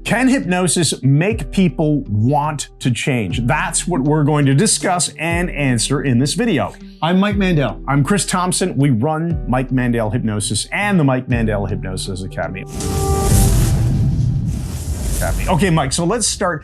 Can hypnosis make people want to change? That's what we're going to discuss and answer in this video. I'm Mike Mandel. I'm Chris Thompson. We run Mike Mandel Hypnosis and the Mike Mandel Hypnosis Academy. Okay, Mike, so let's start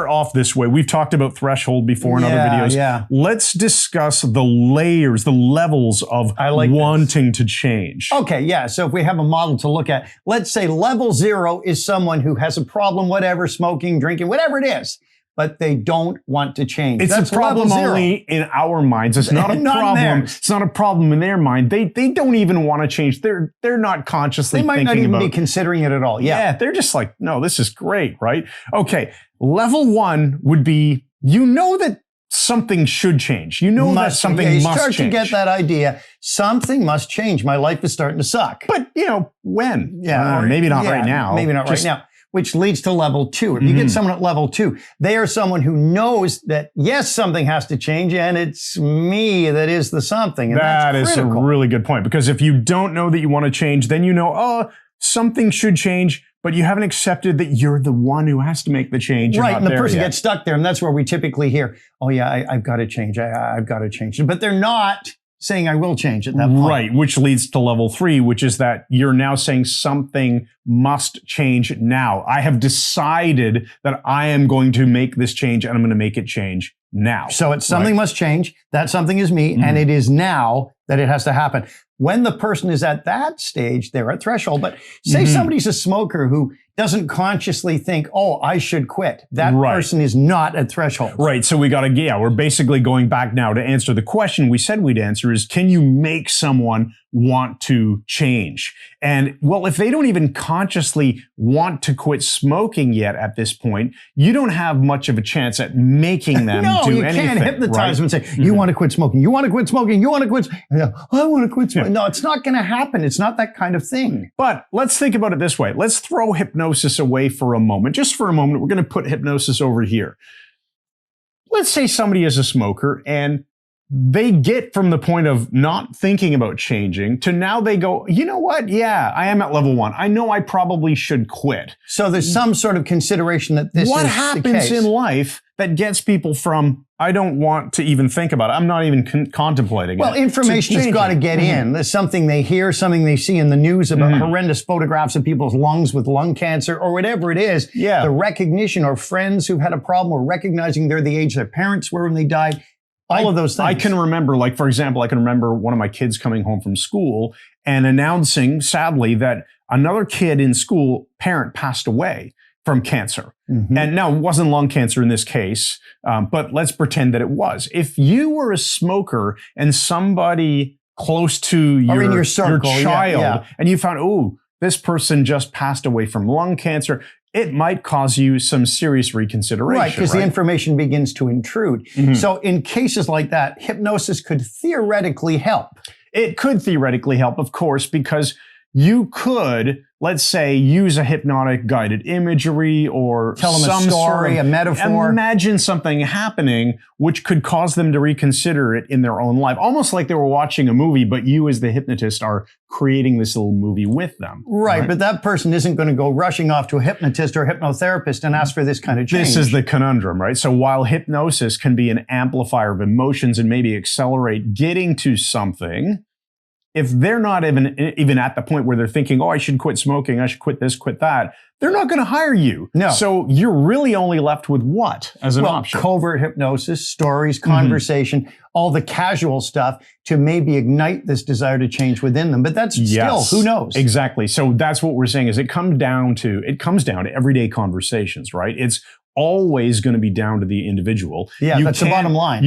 off this way. We've talked about threshold before in other videos. Yeah. Let's discuss the layers, the levels of wanting to change. Okay, yeah. So if we have a model to look at, let's say level 0 is someone who has a problem, whatever, smoking, drinking, whatever it is, but they don't want to change. That's a problem only in our minds. It's not a problem. It's not a problem in their mind. They don't even want to change. They're not consciously thinking about it. They might not even be considering it at all. Yeah, they're just like, no, this is great, right? Okay, level 1 would be, you know that something should change. You know that something must change. You start to get that idea. Something must change. My life is starting to suck. But, you know, when? Yeah. Maybe not right now. Maybe not right now. Which leads to level 2. If you get someone at level 2, they are someone who knows that, yes, something has to change, and it's me that is the something. And that is a really good point, because if you don't know that you want to change, then you know, oh, something should change, but you haven't accepted that you're the one who has to make the change. Right, and the person gets stuck there, and that's where we typically hear, oh yeah, I've got to change, I've got to change. But they're not saying I will change at that point. Right, which leads to level 3, which is that you're now saying something must change now. I have decided that I am going to make this change, and I'm going to make it change now. So it's something must change. That something is me, and it is now that it has to happen. When the person is at that stage, they're at threshold. But say somebody's a smoker who doesn't consciously think, oh, I should quit. That person is not at threshold. Right. So we got to, we're basically going back now to answer the question we said we'd answer is, can you make someone want to change? And well, if they don't even consciously want to quit smoking yet at this point, you don't have much of a chance at making them do anything. No, you can't hypnotize them and say, you want to quit smoking, you want to quit smoking, you want to quit, I want to quit smoking. No, it's not going to happen. It's not that kind of thing. But let's think about it this way. Let's throw hypnosis away for a moment. Just for a moment, we're going to put hypnosis over here. Let's say somebody is a smoker and they get from the point of not thinking about changing to now they go, you know what? Yeah, I am at level 1. I know I probably should quit. So there's some sort of consideration that this is the case. What happens in life that gets people from, I don't want to even think about it, I'm not even contemplating it. Well, information has got to get in. There's something they hear, something they see in the news about horrendous photographs of people's lungs with lung cancer or whatever it is. Yeah. The recognition, or friends who've had a problem, or recognizing they're the age their parents were when they died. All of those things. I can remember, like, for example, I can remember one of my kids coming home from school and announcing, sadly, that another kid in school, parent, passed away from cancer. And now it wasn't lung cancer in this case, but let's pretend that it was. If you were a smoker and somebody close to your child, and you found, oh, this person just passed away from lung cancer, it might cause you some serious reconsideration. Right, because the information begins to intrude. So in cases like that, hypnosis could theoretically help. It could theoretically help, of course, because you could, let's say, use a hypnotic guided imagery or tell them a story, a metaphor. Imagine something happening which could cause them to reconsider it in their own life. Almost like they were watching a movie, but you as the hypnotist are creating this little movie with them. Right, but that person isn't going to go rushing off to a hypnotist or a hypnotherapist and ask for this kind of change. This is the conundrum, right? So while hypnosis can be an amplifier of emotions and maybe accelerate getting to something, if they're not even at the point where they're thinking, oh, I should quit smoking, I should quit this, quit that, they're not going to hire you. No. So you're really only left with what as an option? Covert hypnosis, stories, conversation, all the casual stuff to maybe ignite this desire to change within them. But that's still, who knows? Exactly. So that's what we're saying is it comes down to everyday conversations, right? It's always going to be down to the individual. Yeah, that's the bottom line.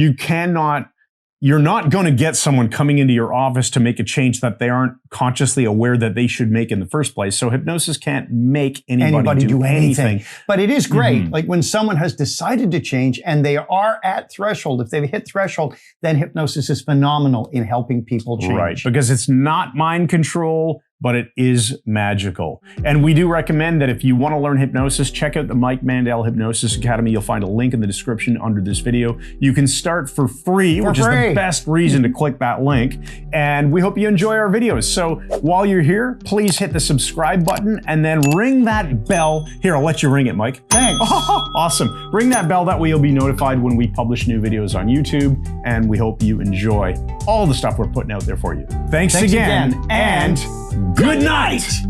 You're not going to get someone coming into your office to make a change that they aren't consciously aware that they should make in the first place. So hypnosis can't make anybody do anything. But it is great. Like when someone has decided to change and they are at threshold, if they've hit threshold, then hypnosis is phenomenal in helping people change. Right, because it's not mind control. but it is magical. And we do recommend that if you want to learn hypnosis, check out the Mike Mandel Hypnosis Academy. You'll find a link in the description under this video. You can start for free, which is the best reason to click that link. And we hope you enjoy our videos. So while you're here, please hit the subscribe button and then ring that bell. Here, I'll let you ring it, Mike. Thanks. Awesome. Ring that bell, that way you'll be notified when we publish new videos on YouTube. And we hope you enjoy all the stuff we're putting out there for you. Thanks again, and good night.